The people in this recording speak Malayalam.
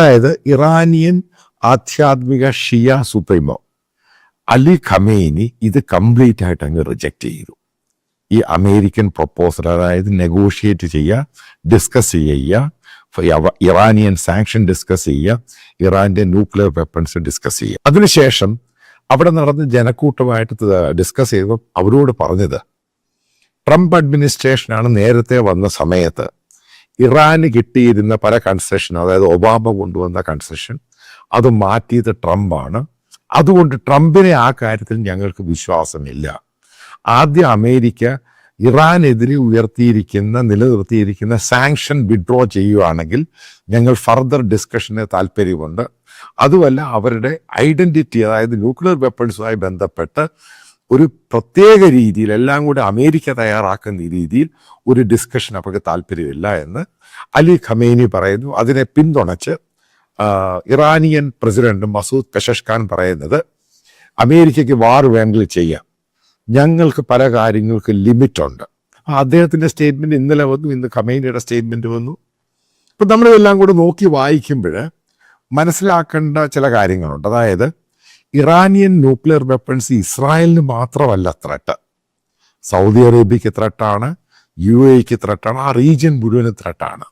അതായത് ഇറാനിയൻ ആധ്യാത്മിക ഷിയ സുപ്രീമോ അലി ഖമേനി ഇത് കംപ്ലീറ്റ് ആയിട്ട് അങ്ങ് റിജക്റ്റ് ചെയ്തു. ഈ അമേരിക്കൻ പ്രൊപ്പോസൽ, അതായത് നെഗോഷിയേറ്റ് ചെയ്യുക, ഡിസ്കസ് ചെയ്യുക, ഇറാനിയൻ സാങ്ഷൻ ഡിസ്കസ് ചെയ്യുക, ഇറാന്റെ ന്യൂക്ലിയർ വെപ്പൺസ് ഡിസ്കസ് ചെയ്യുക. അതിനുശേഷം അവിടെ നടന്ന് ജനക്കൂട്ടമായിട്ട് ഡിസ്കസ് ചെയ്തപ്പോൾ അവരോട് പറഞ്ഞത്, ട്രംപ് അഡ്മിനിസ്ട്രേഷനാണ് നേരത്തെ വന്ന സമയത്ത് ഇറാന് കിട്ടിയിരുന്ന പല കൺസെഷൻ, അതായത് ഒബാമ കൊണ്ടുവന്ന കൺസെഷൻ അത് മാറ്റിയത് ട്രംപാണ്. അതുകൊണ്ട് ട്രംപിനെ ആ കാര്യത്തിൽ ഞങ്ങൾക്ക് വിശ്വാസമില്ല. ആദ്യം അമേരിക്ക ഇറാനെതിരെ നിലനിർത്തിയിരിക്കുന്ന സാങ്ഷൻ വിഡ്രോ ചെയ്യുകയാണെങ്കിൽ ഞങ്ങൾ ഫർദർ ഡിസ്കഷന് താല്പര്യമുണ്ട്. അതുമല്ല, അവരുടെ ഐഡന്റിറ്റി, അതായത് ന്യൂക്ലിയർ വെപ്പൺസുമായി ബന്ധപ്പെട്ട് ഒരു പ്രത്യേക രീതിയിൽ എല്ലാം കൂടെ അമേരിക്ക തയ്യാറാക്കുന്ന രീതിയിൽ ഒരു ഡിസ്കഷൻ അവർക്ക് താല്പര്യമില്ല എന്ന് അലി ഖമേനി പറയുന്നു. അതിനെ പിന്തുണച്ച് ഇറാനിയൻ പ്രസിഡന്റ് മസൂദ് പെഷഷ്കാൻ പറയുന്നത്, അമേരിക്കയ്ക്ക് വാർ വേണമെങ്കിൽ ചെയ്യാം, ഞങ്ങൾക്ക് പല കാര്യങ്ങൾക്ക് ലിമിറ്റുണ്ട്. അദ്ദേഹത്തിൻ്റെ സ്റ്റേറ്റ്മെൻറ്റ് ഇന്നലെ വന്നു, ഇന്ന് ഖമേനിയുടെ സ്റ്റേറ്റ്മെൻറ്റ് വന്നു. ഇപ്പം നമ്മളിതെല്ലാം കൂടെ നോക്കി വായിക്കുമ്പോൾ മനസ്സിലാക്കേണ്ട ചില കാര്യങ്ങളുണ്ട്. അതായത് ഇറാനിയൻ ന്യൂക്ലിയർ വെപ്പൺസ് ഇസ്രായേലിന് മാത്രമല്ല ത്രെട്ട്, സൗദി അറേബ്യക്ക് ത്രെട്ടാണ്, UAEക്ക് ത്രെട്ടാണ്, ആ റീജിയൻ മുഴുവനും ത്രെട്ടാണ്.